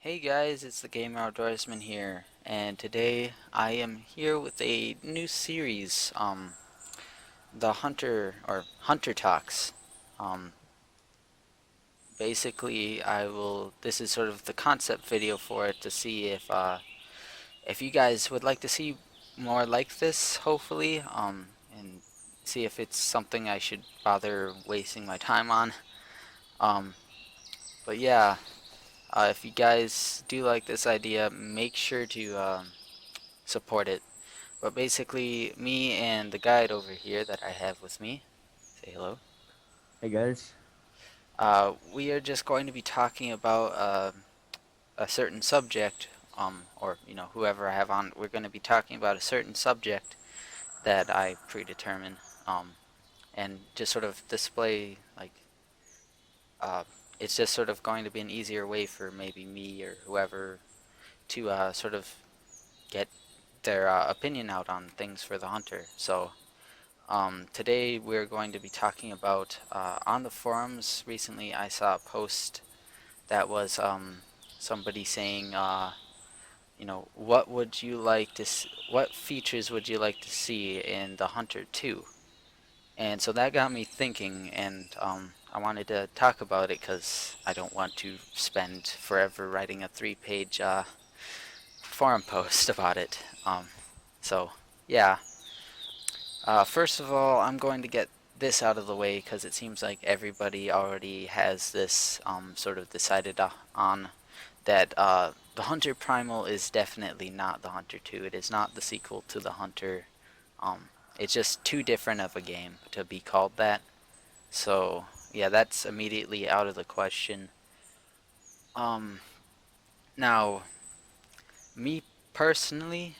Hey guys, it's the Gamer Outdoorsman here, and today I am here with a new series, the Hunter or Hunter Talks. Um, Basically, this is sort of the concept video for it to see if you guys would like to see more like this, hopefully, and see if it's something I should bother wasting my time on. Um, but yeah, if you guys do like this idea, make sure to support it. But basically, me and the guide over here that I have with me, say hello. Hey guys. We are just going to be talking about a certain subject, or whoever I have on. We're going to be talking about a certain subject that I predetermine, and just sort of display like uh, it's just sort of going to be an easier way for maybe me or whoever to sort of get their opinion out on things for the hunter. So today we're going to be talking about on the forums. Recently, I saw a post that was somebody saying, what would you like to, what features would you like to see in the Hunter 2? And so that got me thinking, and I wanted to talk about it because I don't want to spend forever writing a three-page forum post about it. So yeah, first of all, I'm going to get this out of the way because it seems like everybody already has this sort of decided on that the Hunter Primal is definitely not the Hunter 2. It is not the sequel to the Hunter. Um, it's just too different of a game to be called that. So yeah, that's immediately out of the question. Um, Now, me personally,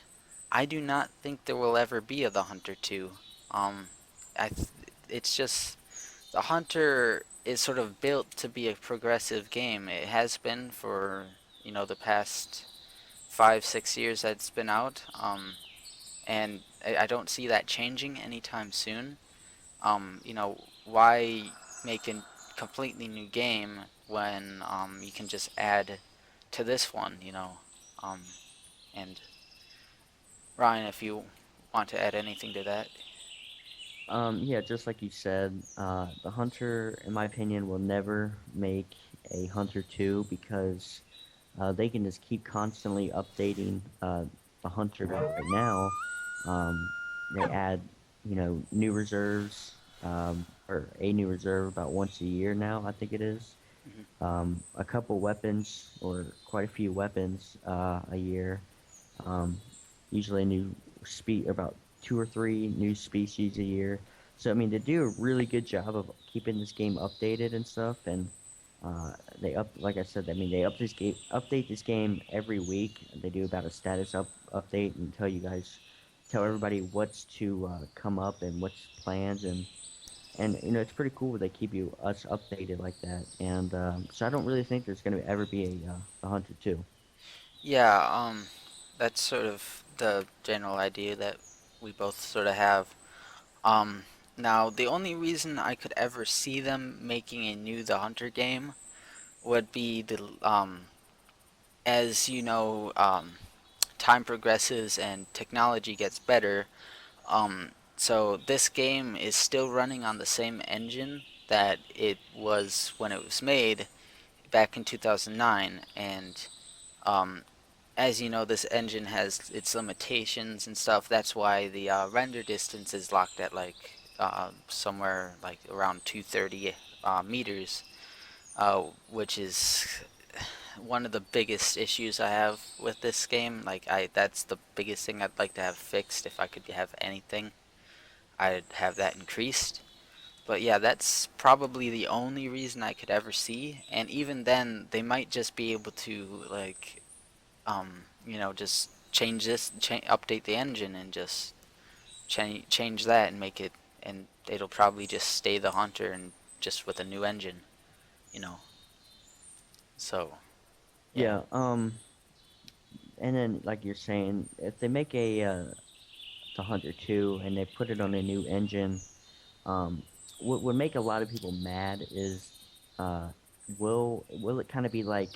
I do not think there will ever be a The Hunter 2. Um, it's just the Hunter is sort of built to be a progressive game. It has been for the past 5, 6 years that it's been out, and I don't see that changing anytime soon. Why make a completely new game when you can just add to this one, Um, and Ryan, if you want to add anything to that. Yeah, just like you said, the Hunter, in my opinion, will never make a Hunter 2 because they can just keep constantly updating the Hunter right now. Um, they add, new reserves, or a new reserve about once a year now, I think it is. Mhm. A couple weapons, or quite a few weapons a year. Um, Usually a new about two or three new species a year. So I mean, they do a really good job of keeping this game updated and stuff. And like I said, I mean, they update this game every week. They do about a status update and tell everybody what's to come up and what's plans and it's pretty cool. They keep us updated like that. And so I don't really think there's going to ever be a Hunter 2. Yeah, that's sort of the general idea that we both sort of have. Um, Now, the only reason I could ever see them making a new The Hunter game would be as time progresses and technology gets better. So this game is still running on the same engine that it was when it was made back in 2009, and um, as you know, this engine has its limitations and stuff. That's why the render distance is locked at like somewhere like around 230 meters, which is one of the biggest issues I have with this game. That's the biggest thing I'd like to have fixed. If I could have anything, I'd have that increased. But yeah, that's probably the only reason I could ever see. And even then, they might just be able to just update the engine and just change that and make it, and it'll probably just stay the Hunter and just with a new engine, you know. So yeah. Yeah. And then, like you're saying, if they make the Hunter 2 and they put it on a new engine, what would make a lot of people mad is, uh, will it kind of be like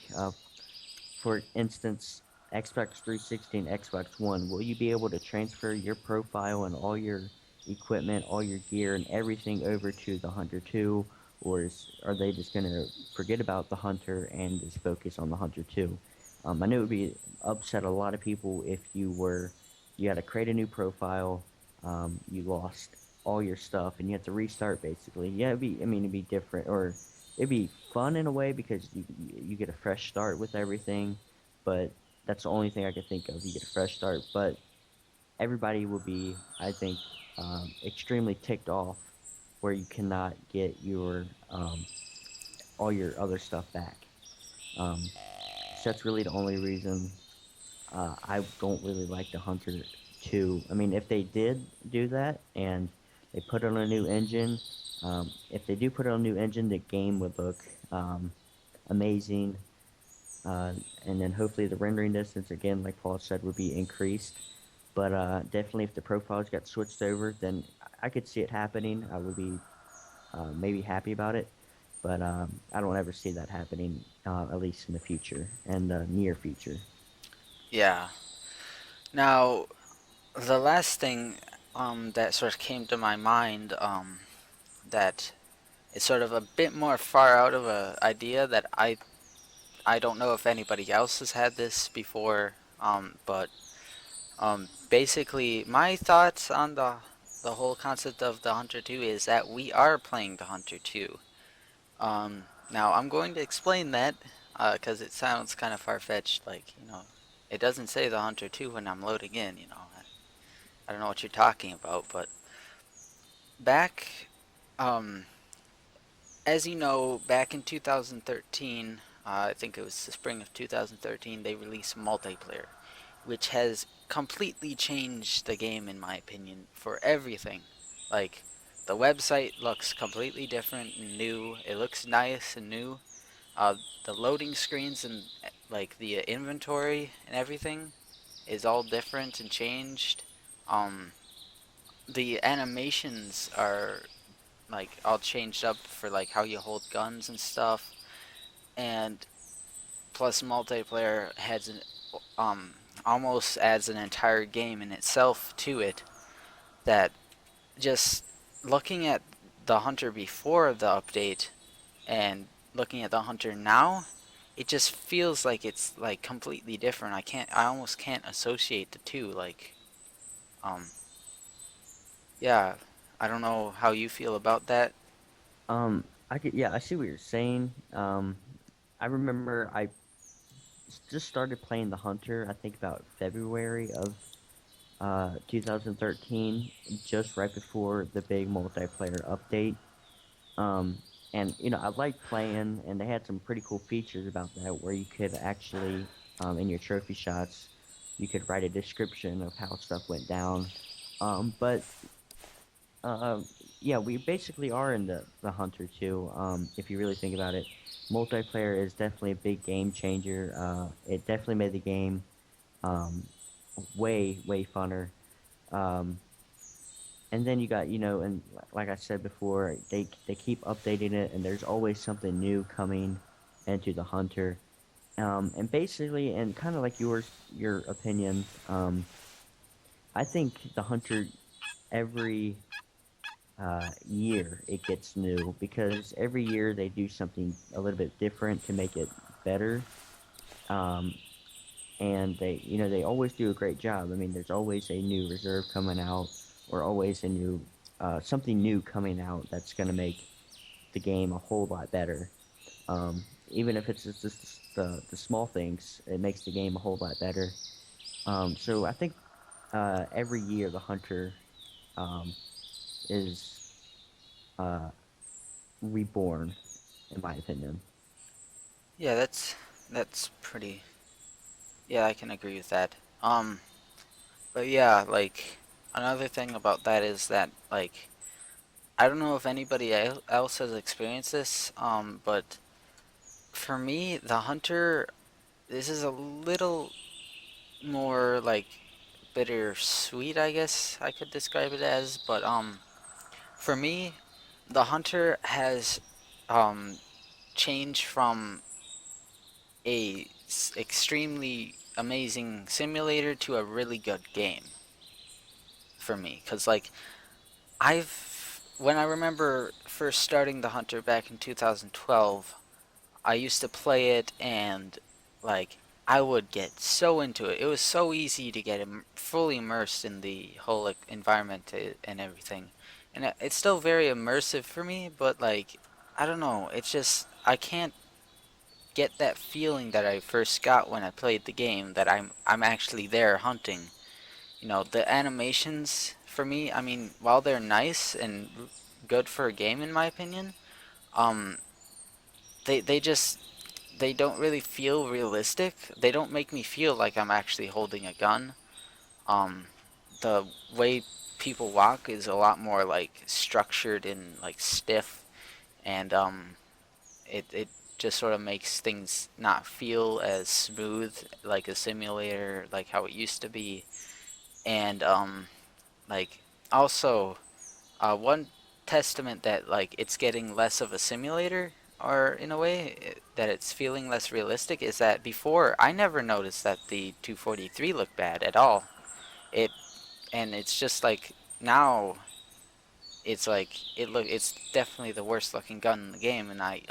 for instance, Xbox 360 and Xbox One, will you be able to transfer your profile and all your equipment, all your gear, and everything over to the Hunter 2, or are they just going to forget about the Hunter and just focus on the Hunter 2? I know it would be upset a lot of people if you had to create a new profile, you lost all your stuff, and you have to restart basically. Yeah, it'd be different, or it'd be fun in a way because you get a fresh start with everything, but that's the only thing I could think of. You get a fresh start, but everybody will be, I think, extremely ticked off where you cannot get your all your other stuff back. Um, so that's really the only reason I don't really like the Hunter 2. I mean, if they did do that and they put on a new engine, if they do put on a new engine, the game would look um, amazing. Uh, and then hopefully the rendering distance, again, like Paul said, would be increased. But definitely, if the profiles got switched over, then I could see it happening. I would be maybe happy about it. But I don't ever see that happening, at least in the future and the near future. Yeah. Now, the last thing that sort of came to my mind that is sort of a bit more far out of a idea that I don't know if anybody else has had this before, but basically my thoughts on the whole concept of the Hunter 2 is that we are playing the Hunter 2. Now I'm going to explain that because it sounds kind of far-fetched, like, it doesn't say the Hunter 2 when I'm loading in, I don't know what you're talking about, but back, um, as you know, back in 2013, I think it was the spring of 2013, they released multiplayer, which has completely changed the game, in my opinion, for everything. Like, the website looks completely different and new. It looks nice and new. Uh, the loading screens and like the inventory and everything is all different and changed. Um, the animations are like all changed up for like how you hold guns and stuff, and plus multiplayer has an almost adds an entire game in itself to it. That just looking at the Hunter before the update and looking at the Hunter now, it just feels like it's like completely different. I almost can't associate the two. Like, um, yeah, I don't know how you feel about that. Yeah, I see what you're saying. I remember I just started playing the Hunter, I think about February of 2013, just right before the big multiplayer update. Um, and I liked playing, and they had some pretty cool features about that, where you could actually, in your trophy shots, you could write a description of how stuff went down. But uh, yeah, we basically are in the Hunter too. If you really think about it, multiplayer is definitely a big game changer. It definitely made the game um, way funner. Um, and then you got, and like I said before, they keep updating it, and there's always something new coming into the Hunter. And basically, and kind of like your opinion, I think the Hunter every year it gets new because every year they do something a little bit different to make it better. Um, and they always do a great job. I mean, there's always a new reserve coming out, or always a new something new coming out that's going to make the game a whole lot better. Even if it's just the small things, it makes the game a whole lot better. So I think every year the hunter um, is uh, reborn, in my opinion. Yeah, that's pretty. Yeah, I can agree with that. But yeah, like another thing about that is that like I don't know if anybody else has experienced this, but for me, the hunter, this is a little more like bittersweet, I guess I could describe it as. But for me, the hunter has um changed from a extremely amazing simulator to a really good game for me. Cause like when I remember first starting the Hunter back in 2012, I used to play it and like I would get so into it. It was so easy to get fully immersed in the whole like environment and everything. And it's still very immersive for me, but like I don't know, it's just I can't get that feeling that I first got when I played the game that I'm actually there hunting. You know, the animations for me, I mean, while they're nice and good for a game in my opinion, um they just they don't really feel realistic. They don't make me feel like I'm actually holding a gun. Um, the way people walk is a lot more like structured and like stiff, and it just sort of makes things not feel as smooth like a simulator, like how it used to be. And like also one testament that like it's getting less of a simulator or in a way that it's feeling less realistic is that before I never noticed that the 243 looked bad at all. It and it's just like now it's like it's definitely the worst looking gun in the game, and I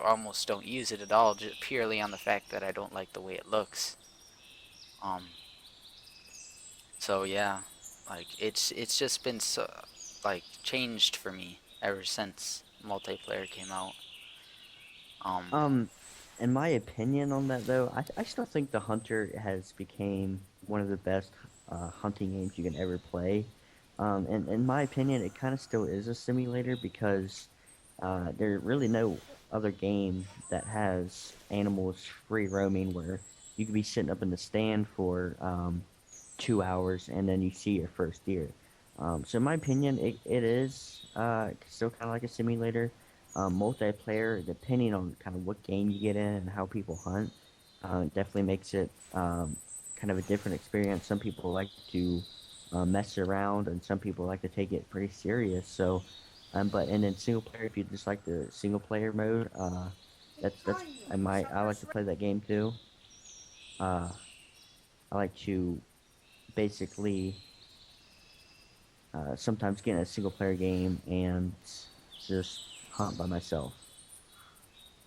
almost don't use it at all just purely on the fact that I don't like the way it looks. Um so yeah, like it's just been so like changed for me ever since multiplayer came out. Um, Um, in my opinion on that though, I still think the Hunter has became one of the best hunting games you can ever play. And in my opinion, it kind of still is a simulator because there really no other game that has animals free roaming where you could be sitting up in the stand for 2 hours and then you see your first deer. So in my opinion, it is still kind of like a simulator. Multiplayer, depending on kind of what game you get in and how people hunt, definitely makes it kind of a different experience. Some people like to mess around, and some people like to take it pretty serious. So, but and then single player, if you just like the single player mode, that's I like to play that game too. Uh, I like to basically sometimes get in a single player game and just hunt by myself.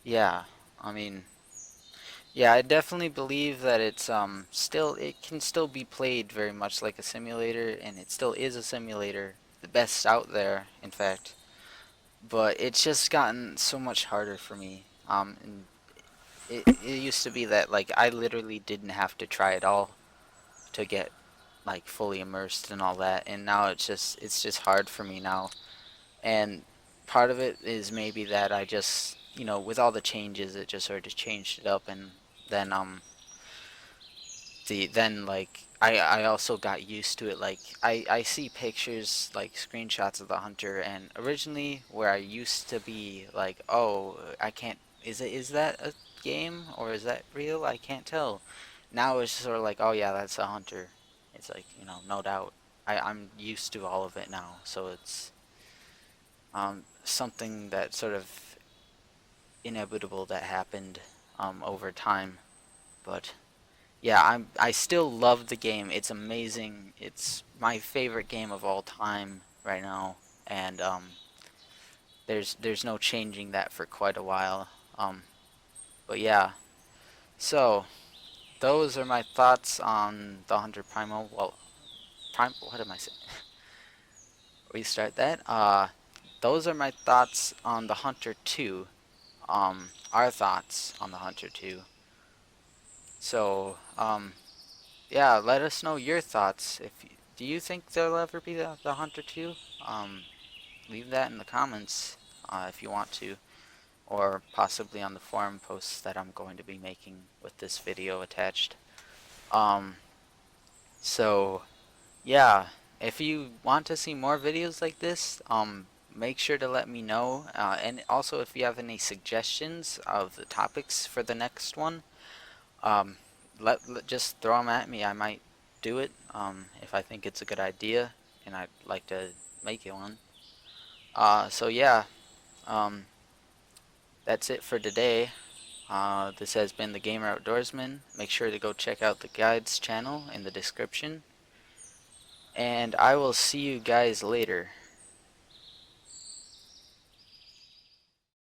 yeah, I mean, yeah, I definitely believe that it's still it can still be played very much like a simulator, and it still is a simulator, the best out there, in fact. But it's just gotten so much harder for me. And it used to be that like I literally didn't have to try at all to get like fully immersed and all that, and now it's just hard for me now. And part of it is maybe that I just, you know, with all the changes, it just sort of changed it up, and then then like I also got used to it. Like I see pictures like screenshots of the hunter, and originally where I used to be like, oh, I can't, is that a game or is that real? I can't tell. Now it's sort of like, oh yeah, that's a hunter. It's like, you know, no doubt. I'm used to all of it now, so it's something that sort of inevitable that happened over time. But yeah, I still love the game. It's amazing. It's my favorite game of all time right now, and there's no changing that for quite a while. But yeah, so those are my thoughts on the Hunter Primal. Well, What am I saying? Restart that. Those are my thoughts on the Hunter 2. Our thoughts on the Hunter 2. So, yeah, let us know your thoughts. If do you think there'll ever be the Hunter 2? Um, Leave that in the comments if you want to, or possibly on the forum posts that I'm going to be making with this video attached. Um, so yeah, if you want to see more videos like this, make sure to let me know. And also, if you have any suggestions of the topics for the next one, um, just throw them at me. I might do it if I think it's a good idea and I'd like to make it one. So yeah, um, that's it for today. This has been the Gamer Outdoorsman. Make sure to go check out the guide's channel in the description. And I will see you guys later.